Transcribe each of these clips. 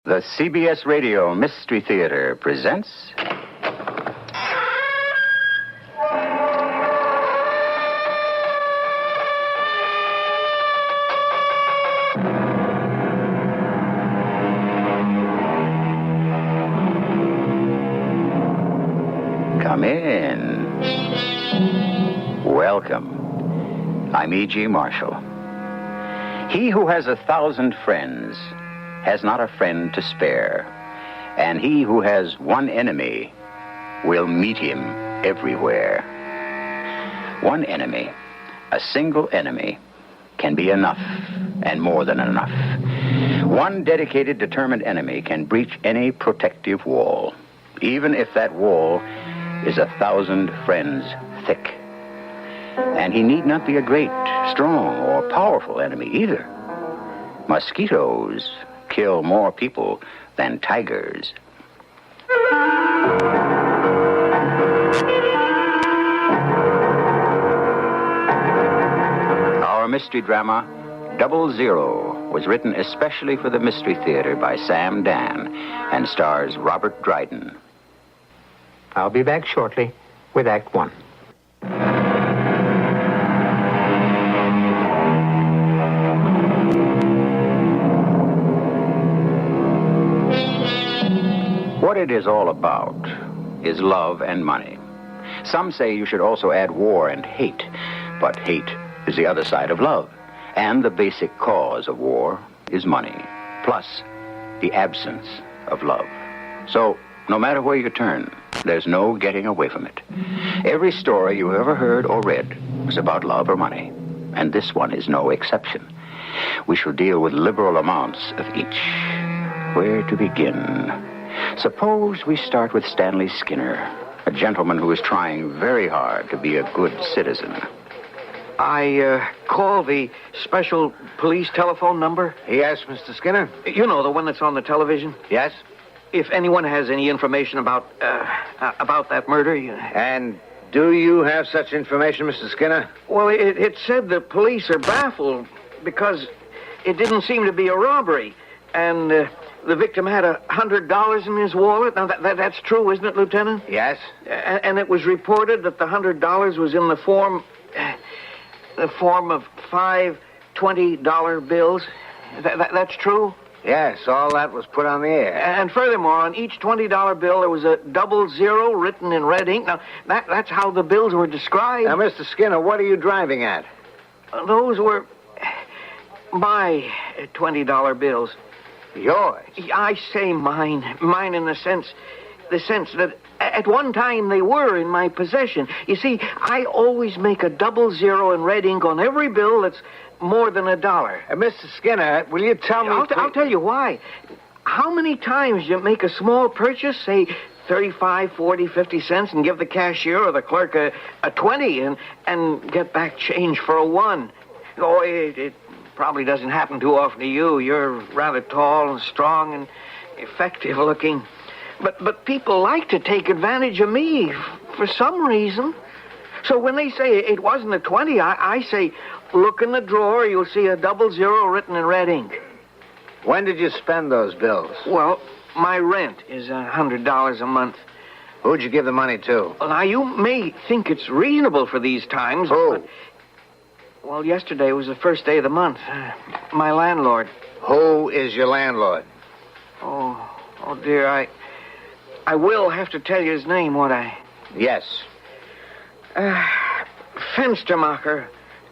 The CBS Radio Mystery Theater presents... Come in. Welcome. I'm E.G. Marshall. He who has 1,000 friends has not a friend to spare, and he who has one enemy will meet him everywhere. One enemy, a single enemy, can be enough and more than enough. One dedicated, determined enemy can breach any protective wall, even if that wall is 1,000 friends thick. And he need not be a great, strong, or powerful enemy either. Mosquitoes kill more people than tigers. Our mystery drama, 00, was written especially for the Mystery Theater by Sam Dan and stars Robert Dryden. I'll be back shortly with Act One. What it is all about is love and money. Some say you should also add war and hate, but hate is the other side of love. And the basic cause of war is money, plus the absence of love. So, no matter where you turn, there's no getting away from it. Every story you ever heard or read was about love or money, and this one is no exception. We shall deal with liberal amounts of each. Where to begin? Suppose we start with Stanley Skinner, a gentleman who is trying very hard to be a good citizen. I call the special police telephone number. Yes, Mr. Skinner? You know, the one that's on the television. Yes? If anyone has any information about that murder, And do you have such information, Mr. Skinner? Well, it said the police are baffled because it didn't seem to be a robbery. And the victim had $100 in his wallet. Now, that's true, isn't it, Lieutenant? Yes. And it was reported that the $100 was in the form of 5 $20 bills. That's true? Yes, all that was put on the air. And furthermore, on each $20 bill, there was a 00 written in red ink. Now, that's how the bills were described. Now, Mr. Skinner, what are you driving at? Those were my $20 bills. Yours? I say mine. Mine in the sense that at one time they were in my possession. You see, I always make a 00 in red ink on every bill that's more than $1. Mr. Skinner, will you tell me... I'll tell you why. How many times you make a small purchase, say 35, 40, 50 cents, and give the cashier or the clerk a 20 and get back change for a 1? Oh, it probably doesn't happen too often to you. You're rather tall and strong and effective looking. But people like to take advantage of me for some reason. So when they say it wasn't a 20, I say, look in the drawer, you'll see a 00 written in red ink. When did you spend those bills? Well, my rent is $100 a month. Who'd you give the money to? Well, now, you may think it's reasonable for these times. Who? But, well, yesterday was the first day of the month. My landlord. Who is your landlord? Oh, dear, I will have to tell you his name, won't I? Yes. Fenstermacher.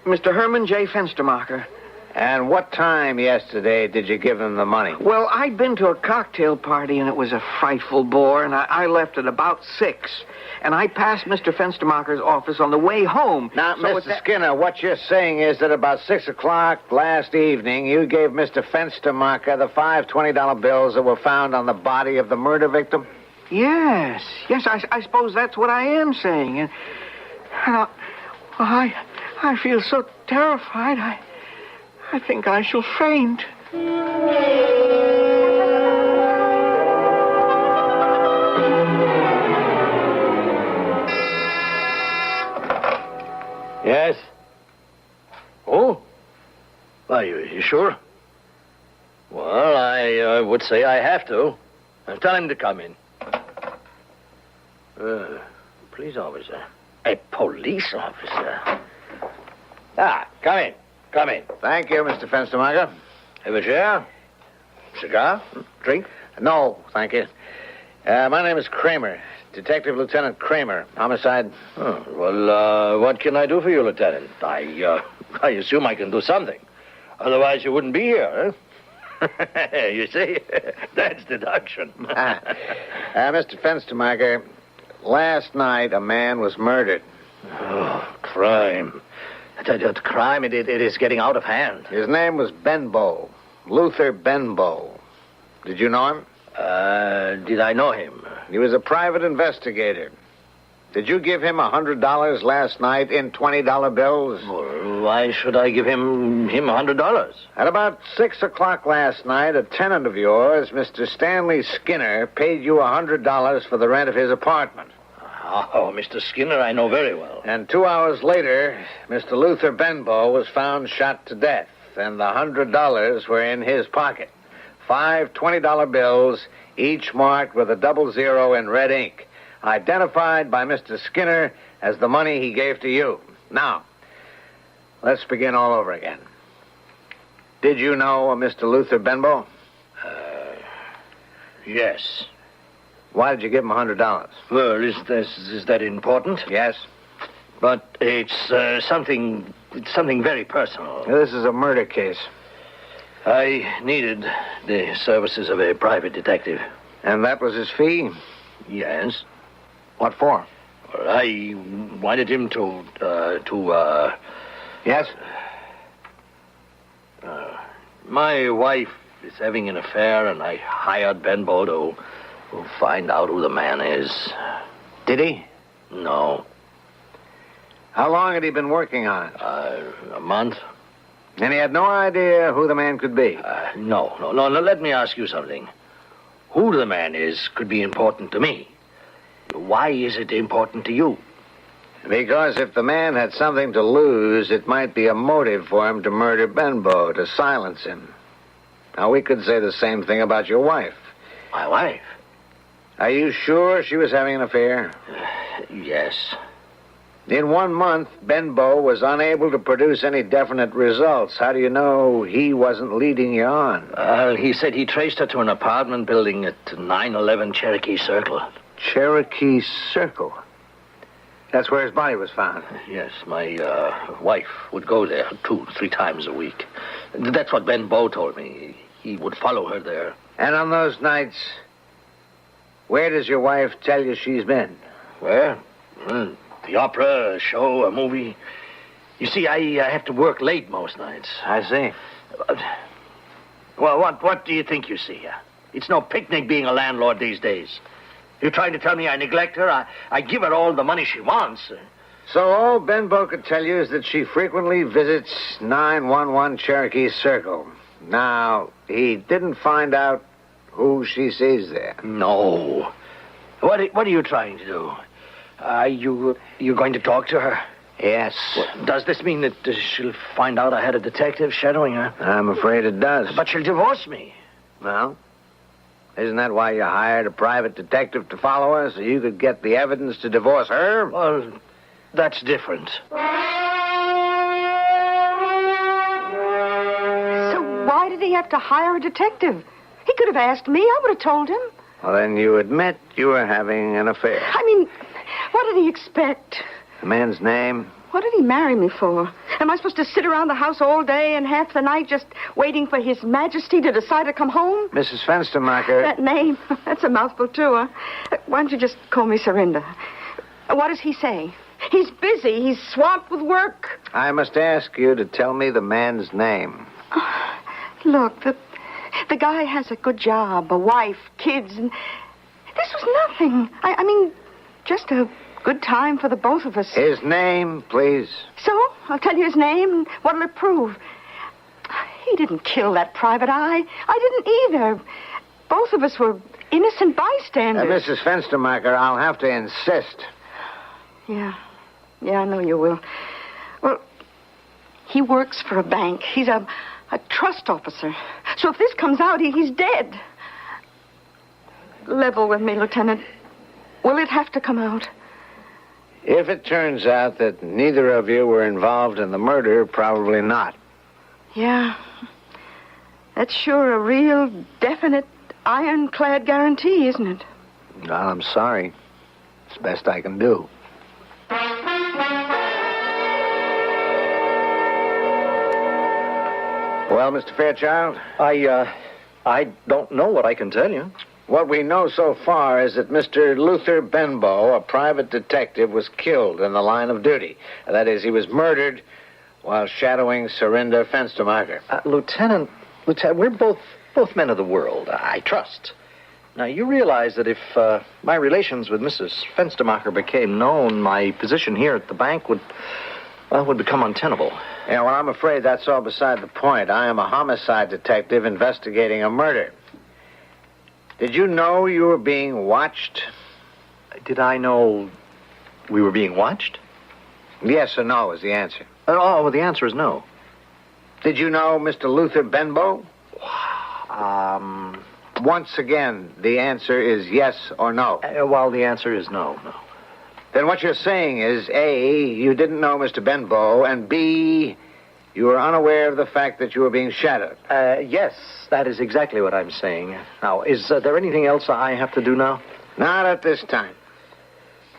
Mr. Herman J. Fenstermacher. And what time yesterday did you give him the money? Well, I'd been to a cocktail party, and it was a frightful bore, and I left at about 6. And I passed Mr. Fenstermacher's office on the way home. Now, Mr. Skinner, what you're saying is that about 6 o'clock last evening, you gave Mr. Fenstermacher the 5 $20 bills that were found on the body of the murder victim? Yes, I suppose that's what I am saying. And I feel so terrified, I think I shall faint. Yes? Oh? Are you sure? Well, I I would say I have to. Tell him to come in. Police officer. A police officer? Come in. Come in. Thank you, Mr. Fenstermacher. Have a chair? Cigar? Drink? No, thank you. My name is Kramer. Detective Lieutenant Kramer. Homicide. Oh, well, what can I do for you, Lieutenant? I assume I can do something. Otherwise, you wouldn't be here, huh? You see? That's deduction. Mr. Fenstermacher, last night a man was murdered. Oh, crime. That crime, it is getting out of hand. His name was Benbow. Luther Benbow. Did you know him? Did I know him? He was a private investigator. Did you give him $100 last night in $20 bills? Well, why should I give him $100? At about 6 o'clock last night, a tenant of yours, Mr. Stanley Skinner, paid you $100 for the rent of his apartment. Oh, Mr. Skinner, I know very well. And 2 hours later, Mr. Luther Benbow was found shot to death, and the $100 were in his pocket. 5 $20 bills, each marked with a 00 in red ink, identified by Mr. Skinner as the money he gave to you. Now, let's begin all over again. Did you know Mr. Luther Benbow? Yes. Why did you give him $100? Well, is that important? Yes. But it's something very personal. This is a murder case. I needed the services of a private detective. And that was his fee? Yes. What for? Well, I wanted him to Yes? My wife is having an affair, and I hired Benbow to find out who the man is. Did he? No. How long had he been working on it? A month. And he had no idea who the man could be? No. Let me ask you something. Who the man is could be important to me. Why is it important to you? Because if the man had something to lose, it might be a motive for him to murder Benbow, to silence him. Now, we could say the same thing about your wife. My wife? Are you sure she was having an affair? Yes. In 1 month, Benbow was unable to produce any definite results. How do you know he wasn't leading you on? He said he traced her to an apartment building at 911 Cherokee Circle. Cherokee Circle? That's where his body was found. Yes, my wife would go there 2-3 times a week. That's what Benbow told me. He would follow her there. And on those nights, where does your wife tell you she's been? Where? The opera, a show, a movie. You see, I have to work late most nights. I see. Well, what do you think you see? It's no picnic being a landlord these days. You're trying to tell me I neglect her? I give her all the money she wants. So all Benbow could tell you is that she frequently visits 911 Cherokee Circle. Now, he didn't find out who she sees there. No. What are you trying to do? You going to talk to her? Yes. Well, does this mean that she'll find out I had a detective shadowing her? I'm afraid it does. But she'll divorce me. Well, isn't that why you hired a private detective to follow her, so you could get the evidence to divorce her? Well, that's different. So why did he have to hire a detective? He could have asked me. I would have told him. Well, then you admit you were having an affair. I mean, what did he expect? The man's name? What did he marry me for? Am I supposed to sit around the house all day and half the night just waiting for His Majesty to decide to come home? Mrs. Fenstermacher. That name, that's a mouthful, too, huh? Why don't you just call me Serinda? What does he say? He's busy. He's swamped with work. I must ask you to tell me the man's name. Look, the guy has a good job, a wife, kids, and this was nothing. I mean, just a good time for the both of us. His name, please. So, I'll tell you his name, and what'll it prove? He didn't kill that private eye. I didn't either. Both of us were innocent bystanders. Mrs. Fenstermacher, I'll have to insist. Yeah, I know you will. Well, he works for a bank. He's a A trust officer. So if this comes out, he's dead. Level with me, Lieutenant. Will it have to come out? If it turns out that neither of you were involved in the murder, probably not. Yeah. That's sure a real, definite, ironclad guarantee, isn't it? Well, I'm sorry. It's the best I can do. Well, Mr. Fairchild? I don't know what I can tell you. What we know so far is that Mr. Luther Benbow, a private detective, was killed in the line of duty. That is, he was murdered while shadowing Surinder Fenstermacher. Lieutenant, we're both men of the world, I trust. Now, you realize that if my relations with Mrs. Fenstermacher became known, my position here at the bank would become untenable. Yeah, well, I'm afraid that's all beside the point. I am a homicide detective investigating a murder. Did you know you were being watched? Did I know we were being watched? Yes or no is the answer. Well, the answer is no. Did you know Mr. Luther Benbow? Once again, the answer is yes or no. Well, the answer is no. Then what you're saying is, A, you didn't know Mr. Benbow, and B, you were unaware of the fact that you were being shadowed. Yes, that is exactly what I'm saying. Now, is there anything else I have to do now? Not at this time.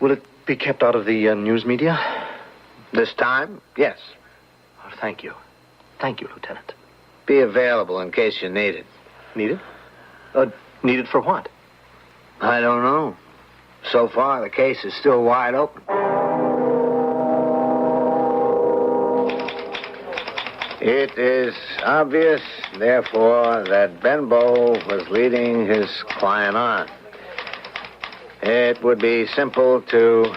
Will it be kept out of the news media? This time, yes. Oh, thank you. Thank you, Lieutenant. Be available in case you need it. Need it? Need it for what? I don't know. So far, the case is still wide open. It is obvious, therefore, that Benbow was leading his client on. It would be simple to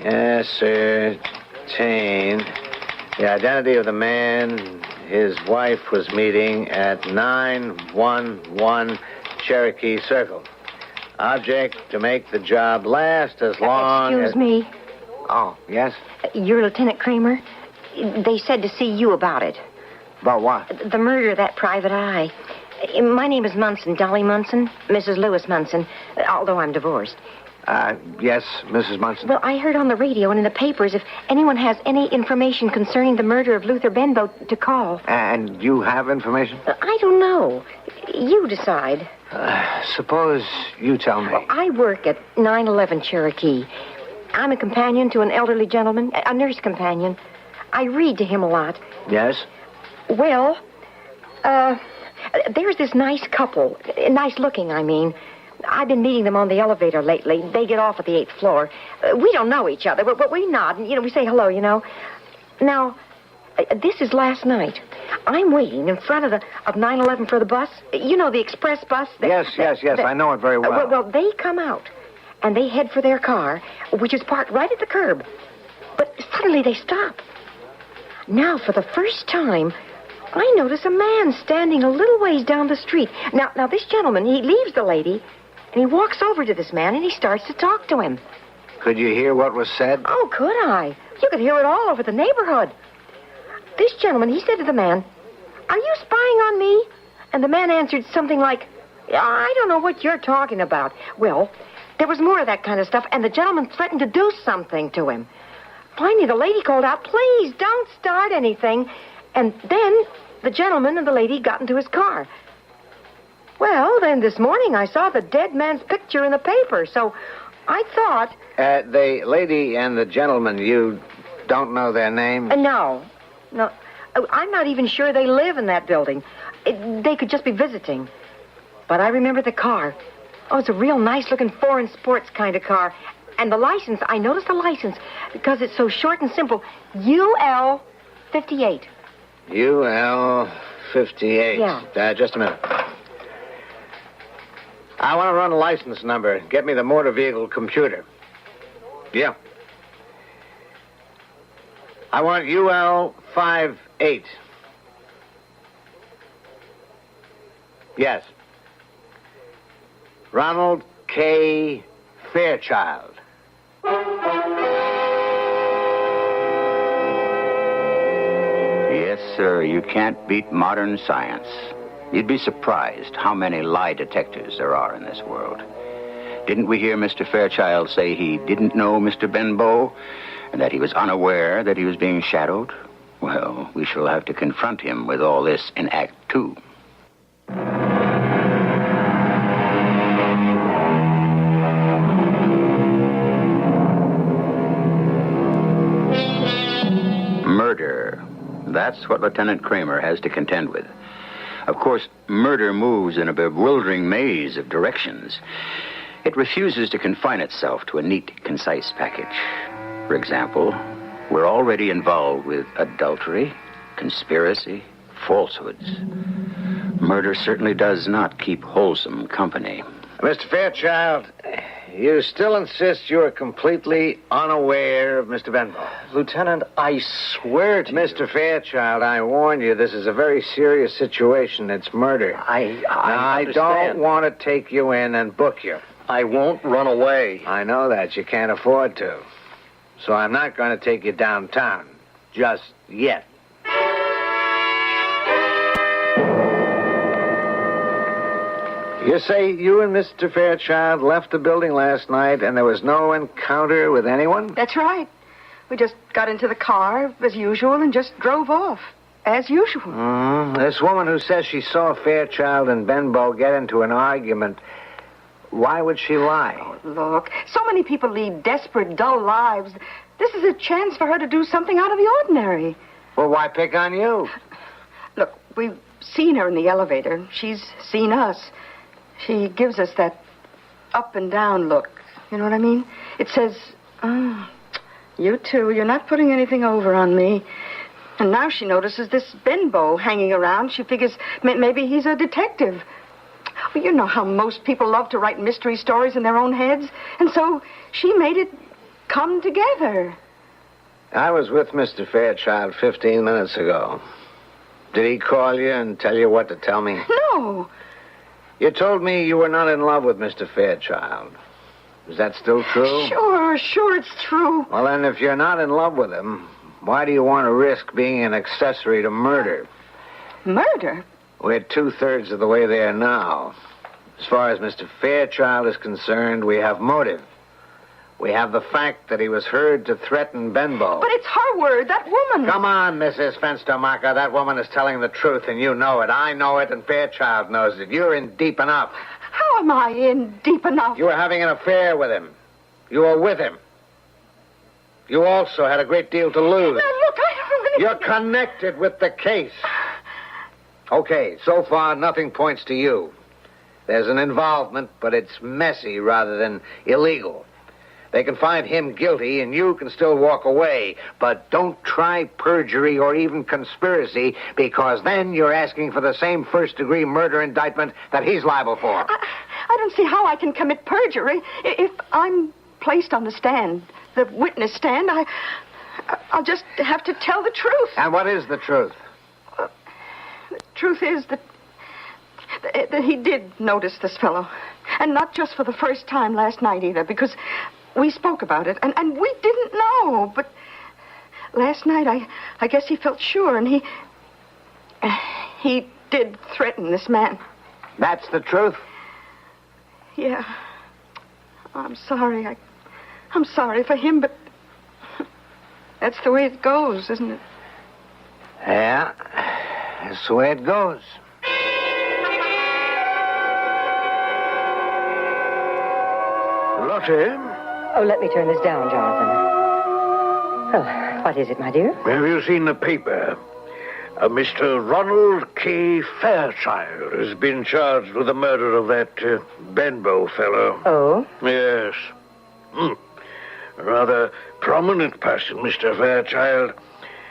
ascertain the identity of the man his wife was meeting at 911 Cherokee Circle. Object, to make the job last as long as... Excuse me. Oh, yes? You're Lieutenant Kramer? They said to see you about it. About what? The murder of that private eye. My name is Munson, Dolly Munson, Mrs. Lewis Munson, although I'm divorced. Yes, Mrs. Munson. Well, I heard on the radio and in the papers if anyone has any information concerning the murder of Luther Benbow to call. And you have information? I don't know. You decide. Suppose you tell me. Well, I work at 911 Cherokee. I'm a companion to an elderly gentleman, a nurse companion. I read to him a lot. Yes? Well, there's this nice couple. Nice looking, I mean. I've been meeting them on the elevator lately. They get off at the 8th floor. We don't know each other, but we nod and, we say hello, Now, this is last night. I'm waiting in front of 911 for the bus. The express bus. Yes. I know it very well. Well, they come out, and they head for their car, which is parked right at the curb. But suddenly they stop. Now, for the first time, I notice a man standing a little ways down the street. Now, this gentleman, he leaves the lady, and he walks over to this man, and he starts to talk to him. Could you hear what was said? Oh, could I? You could hear it all over the neighborhood. This gentleman, he said to the man, "Are you spying on me?" And the man answered something like, "I don't know what you're talking about." Well, there was more of that kind of stuff, and the gentleman threatened to do something to him. Finally, the lady called out, "Please, don't start anything." And then the gentleman and the lady got into his car. Well, then this morning I saw the dead man's picture in the paper, so I thought... The lady and the gentleman, you don't know their names? No. I'm not even sure they live in that building. They could just be visiting. But I remember the car. Oh, it's a real nice-looking foreign sports kind of car. And the license, I noticed the license, because it's so short and simple. UL58. UL58. Yeah. Just a minute. I want to run a license number. Get me the motor vehicle computer. Yeah. I want UL58. Yes. Ronald K. Fairchild. Yes, sir, you can't beat modern science. You'd be surprised how many lie detectors there are in this world. Didn't we hear Mr. Fairchild say he didn't know Mr. Benbow and that he was unaware that he was being shadowed? Well, we shall have to confront him with all this in Act 2. Murder. That's what Lieutenant Kramer has to contend with. Of course, murder moves in a bewildering maze of directions. It refuses to confine itself to a neat, concise package. For example, we're already involved with adultery, conspiracy, falsehoods. Murder certainly does not keep wholesome company. Mr. Fairchild, you still insist you are completely unaware of Mr. Benbow? Lieutenant, I swear to Mr. Fairchild, I warn you, this is a very serious situation. It's murder. I don't want to take you in and book you. I won't run away. I know that. You can't afford to. So I'm not going to take you downtown. Just yet. You say you and Mr. Fairchild left the building last night and there was no encounter with anyone? That's right. We just got into the car, as usual, and just drove off, as usual. This woman who says she saw Fairchild and Benbow get into an argument, why would she lie? Oh, look, so many people lead desperate, dull lives. This is a chance for her to do something out of the ordinary. Well, why pick on you? Look, we've seen her in the elevator. She's seen us. She gives us that up and down look. You know what I mean? It says, oh, you two, you're not putting anything over on me. And now she notices this Benbow hanging around. She figures maybe he's a detective. Well, you know how most people love to write mystery stories in their own heads. And so she made it come together. I was with Mr. Fairchild 15 minutes ago. Did he call you and tell you what to tell me? No. You told me you were not in love with Mr. Fairchild. Is that still true? Sure, it's true. Well, then, if you're not in love with him, why do you want to risk being an accessory to murder? Murder? We're 2/3 of the way there now. As far as Mr. Fairchild is concerned, we have motive. We have the fact that he was heard to threaten Benbow. But it's her word, that woman. Come on, Mrs. Fenstermacher. That woman is telling the truth, and you know it. I know it, and Fairchild knows it. You're in deep enough. How am I in deep enough? You were having an affair with him. You were with him. You also had a great deal to lose. Now, look, I don't really... You're connected with the case. Okay, so far, nothing points to you. There's an involvement, but it's messy rather than illegal. They can find him guilty, and you can still walk away. But don't try perjury or even conspiracy, because then you're asking for the same first-degree murder indictment that he's liable for. I don't see how I can commit perjury. If I'm placed on the stand, the witness stand, I'll just have to tell the truth. And what is the truth? The truth is that he did notice this fellow. And not just for the first time last night either, because we spoke about it, and we didn't know. But last night, I guess he felt sure, and he did threaten this man. That's the truth? Yeah. I'm sorry. I'm sorry for him, but that's the way it goes, isn't it? Yeah, that's the way it goes. Lottie? Oh, let me turn this down, Jonathan. Oh, what is it, my dear? Have you seen the paper? Mr. Ronald K. Fairchild has been charged with the murder of that Benbow fellow. Oh? Yes. A rather prominent person, Mr. Fairchild.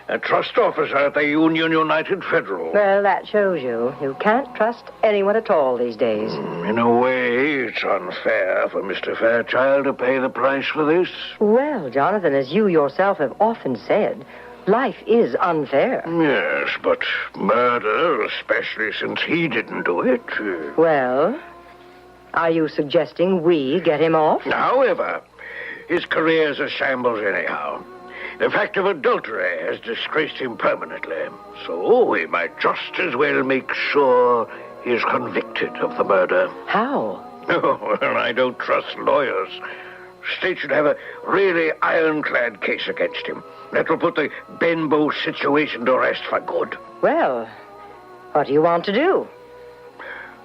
A trust officer at the Union United Federal. Well, that shows you. You can't trust anyone at all these days. In a way, it's unfair for Mr. Fairchild to pay the price for this. Well, Jonathan, as you yourself have often said, life is unfair. Yes, but murder, especially since he didn't do it. Well, are you suggesting we get him off? However, his career's a shambles anyhow. The fact of adultery has disgraced him permanently, so we might just as well make sure he's convicted of the murder. How? Oh, well, I don't trust lawyers. State should have a really ironclad case against him. That will put the Benbow situation to rest for good. Well, what do you want to do?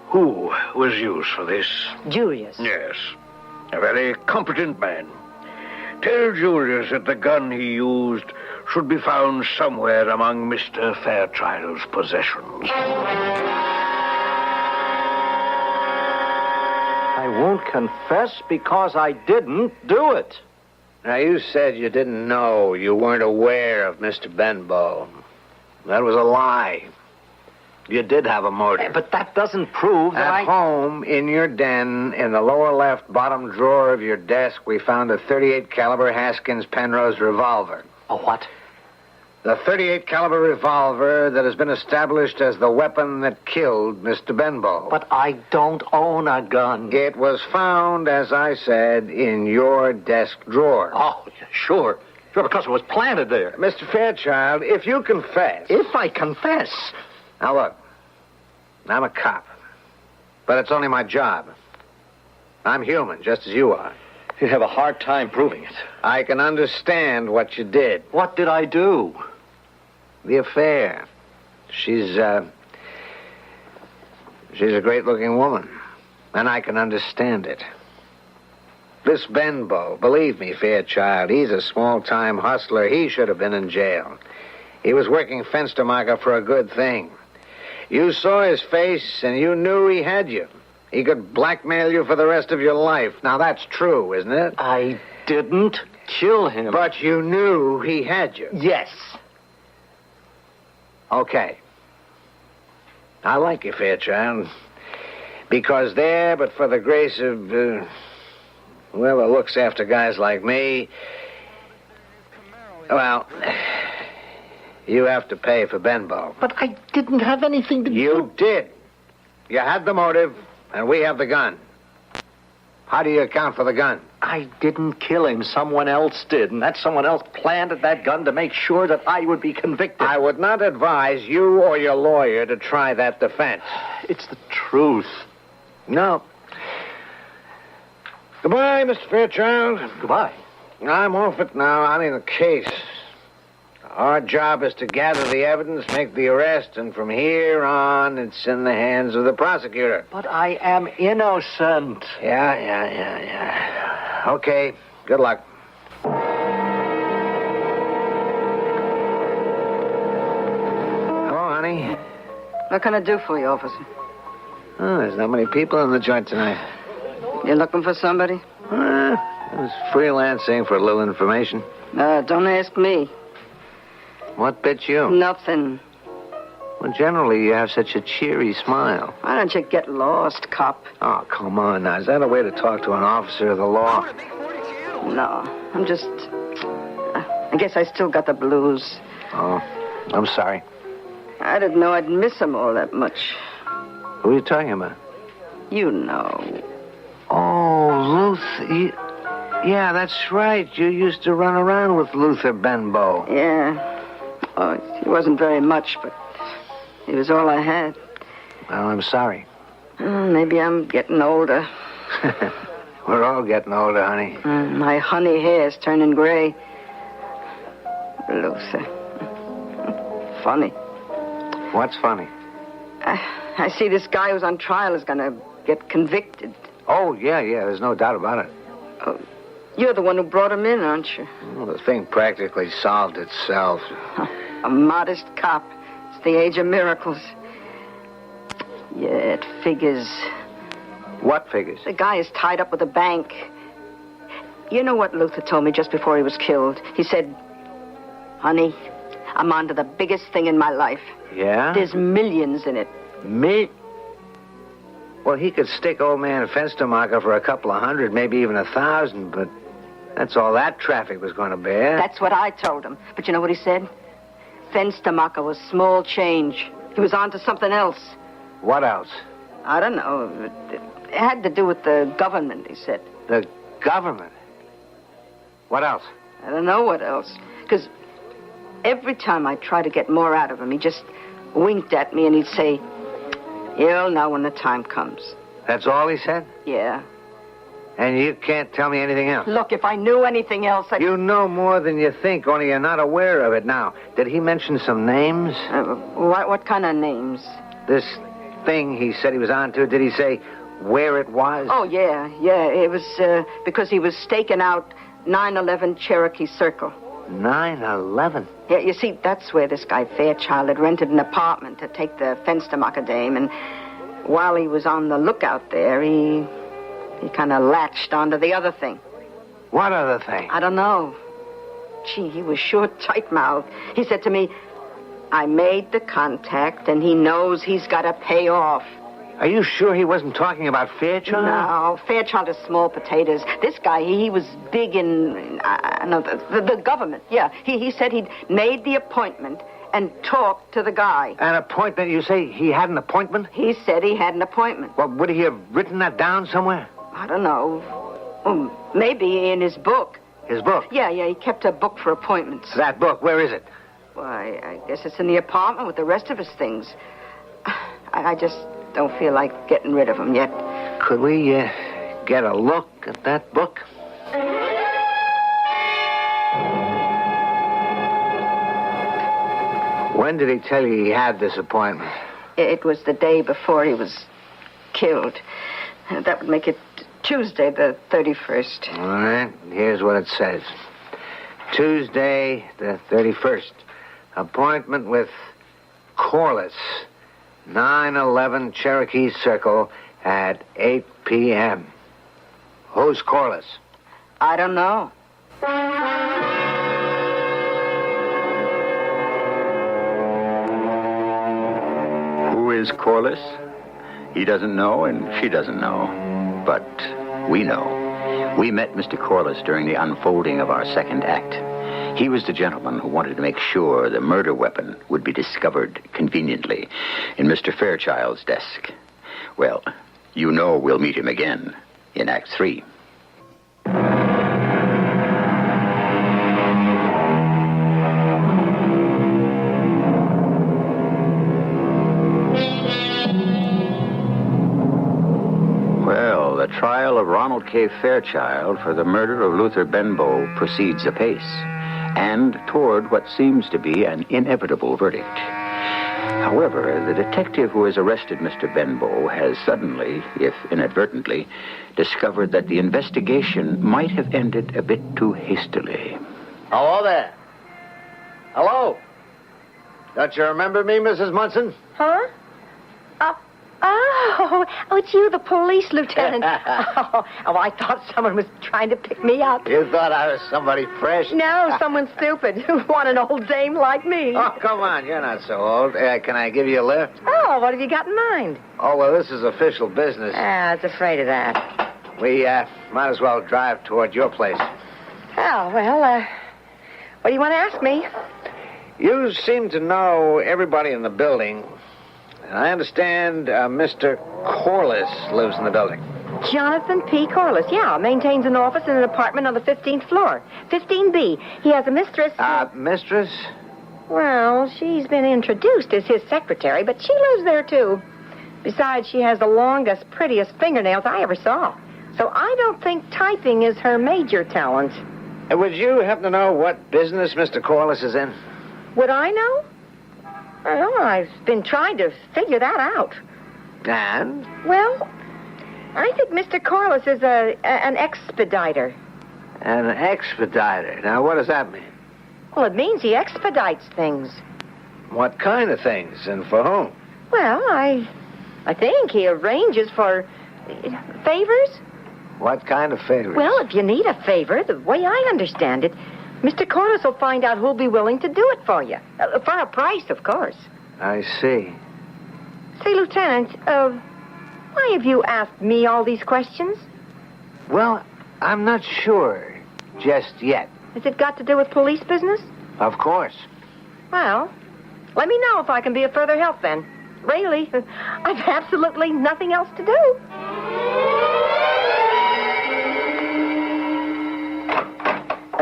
Who was used for this? Julius. Yes, a very competent man. Tell Julius that the gun he used should be found somewhere among Mr. Fairchild's possessions. I won't confess because I didn't do it. Now, you said you didn't know, you weren't aware of Mr. Benbow. That was a lie. You did have a motive. But that doesn't prove that At home, in your den, in the lower left bottom drawer of your desk, we found a .38 caliber Haskins Penrose revolver. A what? The .38 caliber revolver that has been established as the weapon that killed Mr. Benbow. But I don't own a gun. It was found, as I said, in your desk drawer. Oh, sure. Sure, because it was planted there. Mr. Fairchild, if you confess... If I confess... Now, look, I'm a cop, but it's only my job. I'm human, just as you are. You have a hard time proving it. I can understand what you did. What did I do? The affair. She's a great-looking woman, and I can understand it. This Benbow, believe me, Fairchild, he's a small-time hustler. He should have been in jail. He was working Fenstermacher for a good thing. You saw his face, and you knew he had you. He could blackmail you for the rest of your life. Now, that's true, isn't it? I didn't kill him. But you knew he had you. Yes. Okay. I like you, Fairchild. Because there, but for the grace of whoever looks after guys like me, well, you have to pay for Benbow. But I didn't have anything to do. You did. You had the motive, and we have the gun. How do you account for the gun? I didn't kill him. Someone else did. And that someone else planted that gun to make sure that I would be convicted. I would not advise you or your lawyer to try that defense. It's the truth. No. Goodbye, Mr. Fairchild. Goodbye. I'm off it now. I mean, the case. Our job is to gather the evidence, make the arrest, and from here on, it's in the hands of the prosecutor. But I am innocent. Yeah. Okay, good luck. Hello, honey. What can I do for you, officer? Oh, there's not many people in the joint tonight. You looking for somebody? I was freelancing for a little information. Don't ask me. What bit you? Nothing. Well, generally, you have such a cheery smile. Why don't you get lost, cop? Oh, come on now. Is that a way to talk to an officer of the law? No, I'm just... I guess I still got the blues. Oh, I'm sorry. I didn't know I'd miss them all that much. Who are you talking about? You know. Oh, Luther. Yeah, that's right. You used to run around with Luther Benbow. Yeah. Oh, he wasn't very much, but he was all I had. Well, I'm sorry. Maybe I'm getting older. We're all getting older, honey. My honey hair's turning gray. Luther. Funny. What's funny? I see this guy who's on trial is going to get convicted. Oh, yeah, there's no doubt about it. Oh, you're the one who brought him in, aren't you? Well, the thing practically solved itself. A modest cop. It's the age of miracles. Yeah, it figures. What figures? The guy is tied up with a bank. You know what Luther told me just before he was killed? He said, honey, I'm on to the biggest thing in my life. Yeah? There's millions in it. Me? Well, he could stick old man Fenstermacher for a couple of hundred, maybe even 1,000, but that's all that traffic was going to bear. That's what I told him. But you know what he said? Fenstermacher was small change. He was on to something else. What else? I don't know. It had to do with the government, he said. The government? What else? I don't know what else. Because every time I try to get more out of him, he just winked at me and he'd say, "You'll know when the time comes." That's all he said? Yeah. And you can't tell me anything else? Look, if I knew anything else, I'd... You know more than you think, only you're not aware of it now. Did he mention some names? What kind of names? This thing he said he was on to, did he say where it was? Oh, yeah. It was because he was staking out 911 Cherokee Circle. 911? Yeah, you see, that's where this guy Fairchild had rented an apartment to take the Fenstermacher dame, and while he was on the lookout there, he kind of latched onto the other thing. What other thing? I don't know. Gee, he was sure tight-mouthed. He said to me, "I made the contact, and he knows he's got to pay off." Are you sure he wasn't talking about Fairchild? No, Fairchild is small potatoes. This guy, he was big in the government. Yeah, he said he'd made the appointment and talked to the guy. An appointment? You say he had an appointment? He said he had an appointment. Well, would he have written that down somewhere? I don't know. Maybe in his book. His book? Yeah, he kept a book for appointments. That book, where is it? Why, I guess it's in the apartment with the rest of his things. I just don't feel like getting rid of him yet. Could we get a look at that book? When did he tell you he had this appointment? It was the day before he was killed. That would make it Tuesday, the 31st. All right, here's what it says. Tuesday, the 31st. Appointment with Corliss, 911 Cherokee Circle at 8 p.m. Who's Corliss? I don't know. Who is Corliss? He doesn't know, and she doesn't know. But we know. We met Mr. Corliss during the unfolding of our second act. He was the gentleman who wanted to make sure the murder weapon would be discovered conveniently in Mr. Fairchild's desk. Well, you know we'll meet him again in Act 3. Well, the trial of Ronald K. Fairchild for the murder of Luther Benbow proceeds apace, and toward what seems to be an inevitable verdict. However, the detective who has arrested Mr. Benbow has suddenly, if inadvertently, discovered that the investigation might have ended a bit too hastily. Hello there. Hello. Don't you remember me, Mrs. Munson? Huh? Oh, it's you, the police lieutenant. I thought someone was trying to pick me up. You thought I was somebody fresh? No, someone stupid who want an old dame like me. Oh, come on. You're not so old. Can I give you a lift? Oh, what have you got in mind? Oh, well, this is official business. I was afraid of that. We might as well drive toward your place. Oh, well, what do you want to ask me? You seem to know everybody in the building. I understand Mr. Corliss lives in the building. Jonathan P. Corliss, yeah, maintains an office in an apartment on the 15th floor. 15B. He has a mistress... Mistress? Well, she's been introduced as his secretary, but she lives there, too. Besides, she has the longest, prettiest fingernails I ever saw. So I don't think typing is her major talent. Would you happen to know what business Mr. Corliss is in? Would I know? Well, I've been trying to figure that out. And? Well, I think Mr. Corliss is an expediter. An expediter? Now, what does that mean? Well, it means he expedites things. What kind of things, and for whom? Well, I think he arranges for favors. What kind of favors? Well, if you need a favor, the way I understand it, Mr. Corliss will find out who'll be willing to do it for you. For a price, of course. I see. Say, Lieutenant, why have you asked me all these questions? Well, I'm not sure just yet. Has it got to do with police business? Of course. Well, let me know if I can be of further help then. Really, I've absolutely nothing else to do.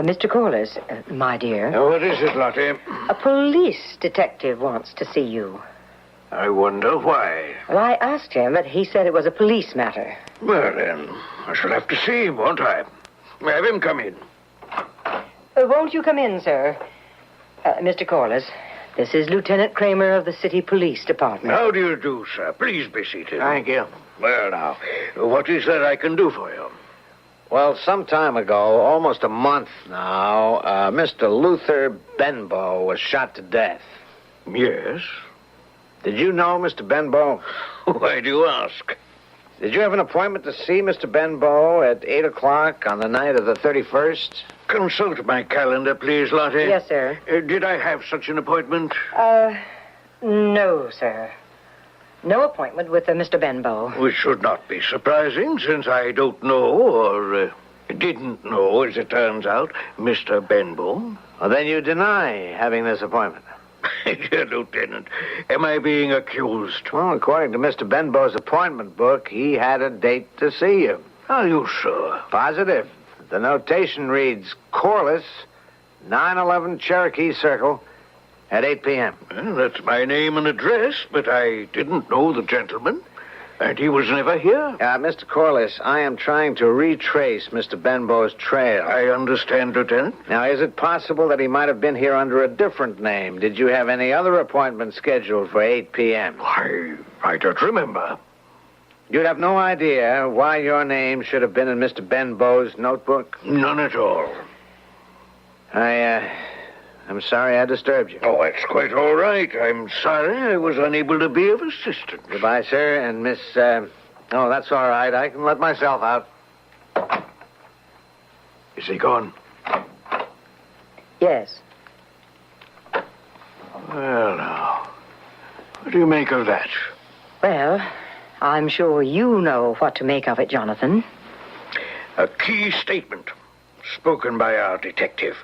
Mr. Corliss, my dear. What is it, Lottie? A police detective wants to see you. I wonder why. Well, I asked him, but he said it was a police matter. Well, then, I shall have to see him, won't I? Have him come in. Won't you come in, sir? Mr. Corliss, this is Lieutenant Kramer of the City Police Department. How do you do, sir? Please be seated. Thank you. Well, now, what is there I can do for you? Well, some time ago, almost a month now, Mr. Luther Benbow was shot to death. Yes? Did you know Mr. Benbow? Why do you ask? Did you have an appointment to see Mr. Benbow at 8 o'clock on the night of the 31st? Consult my calendar, please, Lottie. Yes, sir. Did I have such an appointment? No, sir. No appointment with Mr. Benbow. Which should not be surprising, since I don't know, or didn't know, as it turns out, Mr. Benbow. Well, then you deny having this appointment. Dear Lieutenant, am I being accused? Well, according to Mr. Benbow's appointment book, he had a date to see you. Are you sure? Positive. The notation reads, Corliss, 911 Cherokee Circle, at 8 p.m. Well, that's my name and address, but I didn't know the gentleman, and he was never here. Mr. Corliss, I am trying to retrace Mr. Benbow's trail. I understand, Lieutenant. Now, is it possible that he might have been here under a different name? Did you have any other appointment scheduled for 8 p.m.? I don't remember. You'd have no idea why your name should have been in Mr. Benbow's notebook? None at all. I'm sorry I disturbed you. Oh, it's quite all right. I'm sorry I was unable to be of assistance. Goodbye, sir, and Miss, Oh, that's all right. I can let myself out. Is he gone? Yes. Well, now, what do you make of that? Well, I'm sure you know what to make of it, Jonathan. A key statement spoken by our detective.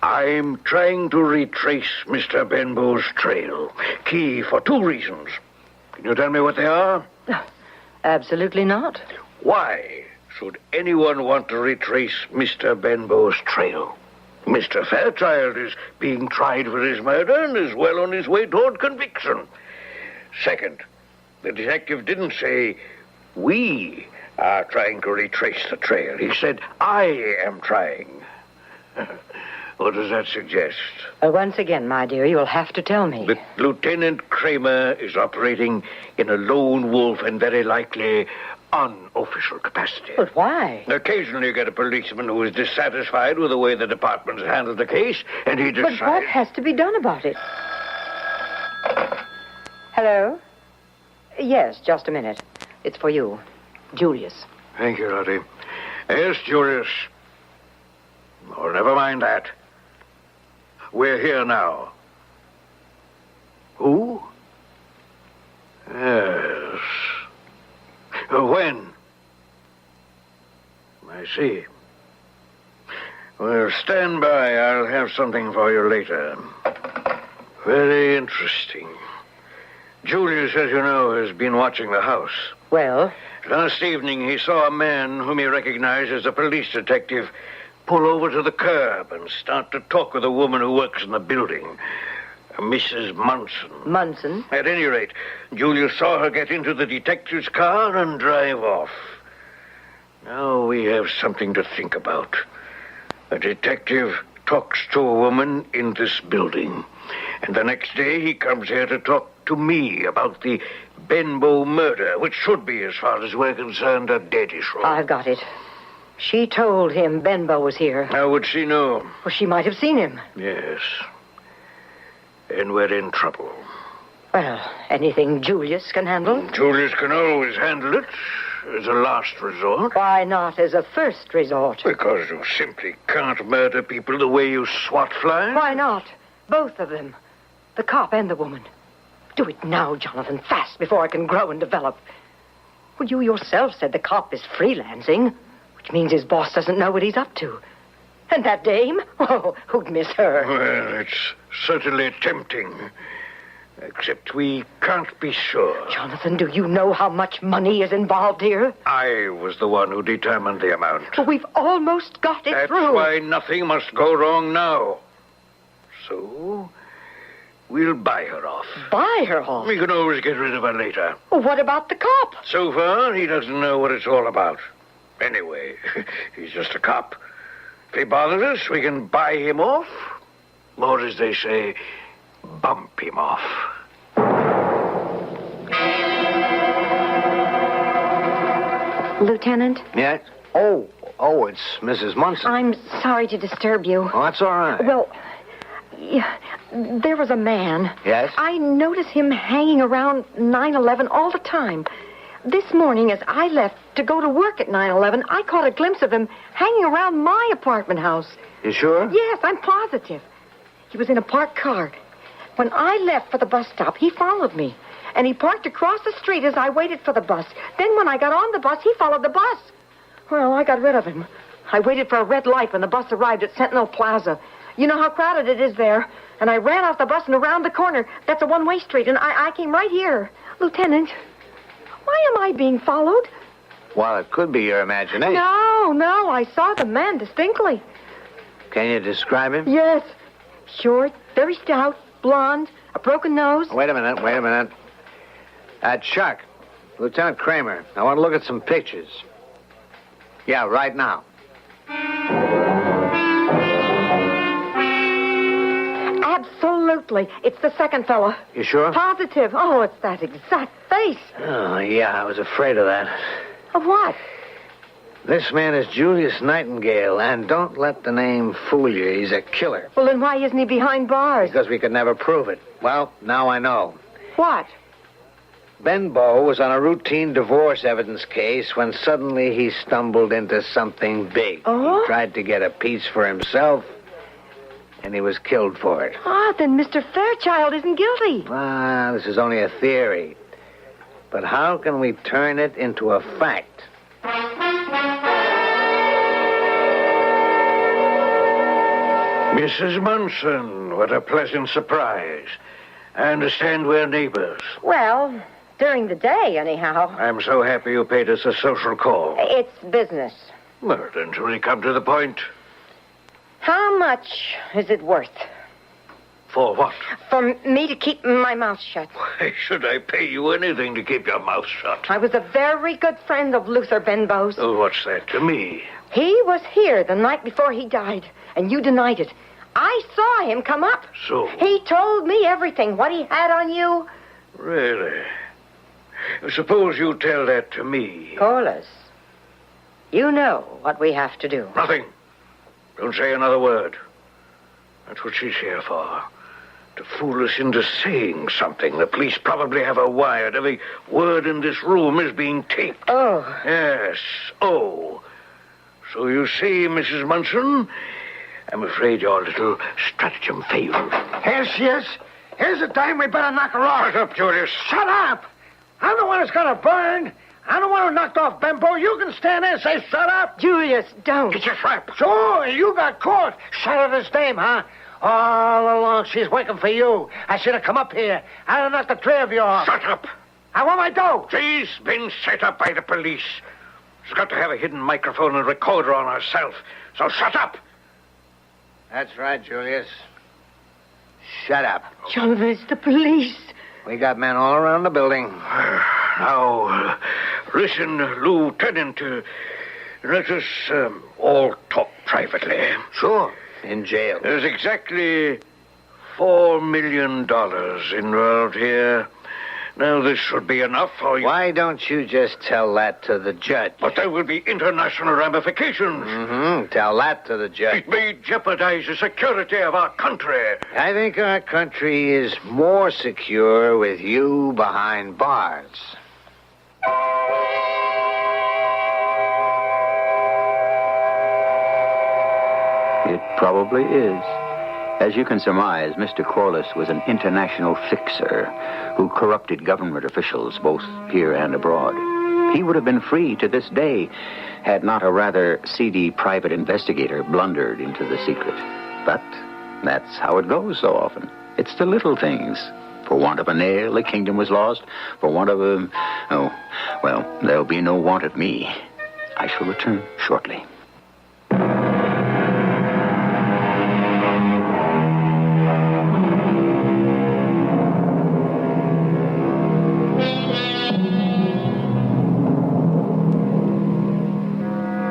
I'm trying to retrace Mr. Benbow's trail. Key for two reasons. Can you tell me what they are? Absolutely not. Why should anyone want to retrace Mr. Benbow's trail? Mr. Fairchild is being tried for his murder and is well on his way toward conviction. Second, the detective didn't say, we are trying to retrace the trail. He said, I am trying. What does that suggest? Once again, my dear, you'll have to tell me. That Lieutenant Kramer is operating in a lone wolf and very likely unofficial capacity. But why? Occasionally you get a policeman who is dissatisfied with the way the department's handled the case, and he decides... But what has to be done about it? Hello? Yes, just a minute. It's for you. Julius. Thank you, Lottie. Yes, Julius. Oh, never mind that. We're here now. Who? Yes. When? I see. Well, stand by. I'll have something for you later. Very interesting. Julius, as you know, has been watching the house. Well? Last evening, he saw a man whom he recognized as a police detective pull over to the curb and start to talk with a woman who works in the building, Mrs. Munson. Munson? At any rate, Julius saw her get into the detective's car and drive off. Now we have something to think about. A detective talks to a woman in this building, and the next day he comes here to talk to me about the Benbow murder, which should be, as far as we're concerned, a dead issue. I've got it. She told him Benbow was here. How would she know? Well, she might have seen him. Yes. And we're in trouble. Well, anything Julius can handle? Julius can always handle it as a last resort. Why not as a first resort? Because you simply can't murder people the way you swat flies. Why not? Both of them. The cop and the woman. Do it now, Jonathan, fast, before I can grow and develop. Well, you yourself said the cop is freelancing, which means his boss doesn't know what he's up to. And that dame? Oh, who'd miss her? Well, it's certainly tempting. Except we can't be sure. Jonathan, do you know how much money is involved here? I was the one who determined the amount. Well, we've almost got it That's through. why nothing must go wrong now. So, we'll buy her off. Buy her off? We can always get rid of her later. Well, what about the cop? So far, he doesn't know what it's all about. Anyway, he's just a cop. If he bothers us, we can buy him off. Or, as they say, bump him off. Lieutenant? Yes? Oh, it's Mrs. Munson. I'm sorry to disturb you. Oh, that's all right. Well, yeah, there was a man. Yes? I noticed him hanging around 9/11 all the time. This morning, as I left to go to work at 9/11, I caught a glimpse of him hanging around my apartment house. You sure? Yes, I'm positive. He was in a parked car. When I left for the bus stop, he followed me. And he parked across the street as I waited for the bus. Then when I got on the bus, he followed the bus. Well, I got rid of him. I waited for a red light when the bus arrived at Sentinel Plaza. You know how crowded it is there. And I ran off the bus and around the corner. That's a one-way street, and I came right here. Lieutenant, why am I being followed? Well, it could be your imagination. No, I saw the man distinctly. Can you describe him? Yes. Short, very stout, blonde, a broken nose. Wait a minute. Chuck, Lieutenant Kramer, I want to look at some pictures. Yeah, right now. Absolutely. It's the second fellow. You sure? Positive. Oh, it's that exact face. Oh, yeah, I was afraid of that. Of what? This man is Julius Nightingale, and don't let the name fool you. He's a killer. Well, then why isn't he behind bars? Because we could never prove it. Well, now I know. What? Benbow was on a routine divorce evidence case when suddenly he stumbled into something big. Oh? He tried to get a piece for himself, and he was killed for it. Ah, then Mr. Fairchild isn't guilty. This is only a theory. But how can we turn it into a fact? Mrs. Munson, what a pleasant surprise. I understand we're neighbors. Well, during the day, anyhow. I'm so happy you paid us a social call. It's business. Well, then, shall we come to the point? How much is it worth? For what? For me to keep my mouth shut. Why should I pay you anything to keep your mouth shut? I was a very good friend of Luther Benbow's. Oh, what's that to me? He was here the night before he died, and you denied it. I saw him come up. So? He told me everything, what he had on you. Really? Suppose you tell that to me. Corliss, you know what we have to do. Nothing. Don't say another word. That's what she's here for. To fool us into saying something. The police probably have her wired. Every word in this room is being taped. Oh. Yes. Oh. So you see, Mrs. Munson, I'm afraid your little stratagem failed. Yes. Here's the time we better knock her off. Shut up, Julius. Shut up! I'm the one who's gonna burn. I'm the one who knocked off Benbow. You can stand there and say, shut up. Julius, don't. Get your strap. Sure, you got caught. Shut up this dame, huh? All along, she's waiting for you. I should have come up here. I'd have knocked the three of you off. Shut up. I want my dough. She's been set up by the police. She's got to have a hidden microphone and recorder on herself. So shut up. That's right, Julius. Shut up. Jonathan, it's the police. We got men all around the building. Now, listen, Lieutenant. Let us all talk privately. Sure. In jail. There's exactly $4 million involved here. Now, this should be enough for you. Why don't you just tell that to the judge? But there will be international ramifications. Mm-hmm. Tell that to the judge. It may jeopardize the security of our country. I think our country is more secure with you behind bars. It probably is. As you can surmise, Mr. Corliss was an international fixer who corrupted government officials both here and abroad. He would have been free to this day had not a rather seedy private investigator blundered into the secret. But that's how it goes so often. It's the little things, For want of a nail, the kingdom was lost. For want of a... Oh, well, there'll be no want of me. I shall return shortly.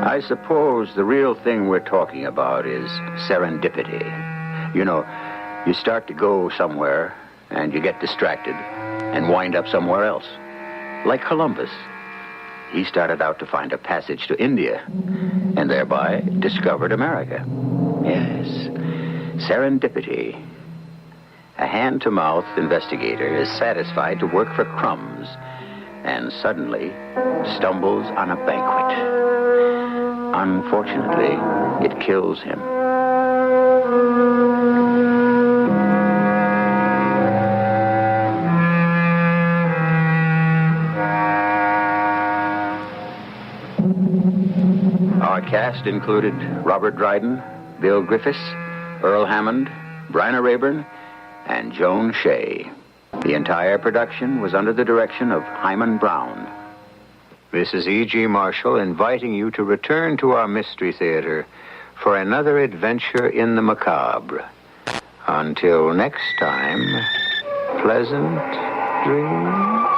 I suppose the real thing we're talking about is serendipity. You know, you start to go somewhere, and you get distracted and wind up somewhere else. Like Columbus. He started out to find a passage to India, and thereby discovered America. Yes, serendipity. A hand-to-mouth investigator is satisfied to work for crumbs, and suddenly stumbles on a banquet. Unfortunately, it kills him. Our cast included Robert Dryden, Bill Griffiths, Earl Hammond, Bryna Rayburn, and Joan Shea. The entire production was under the direction of Hyman Brown. This is E.G. Marshall inviting you to return to our Mystery Theater for another adventure in the macabre. Until next time, pleasant dreams.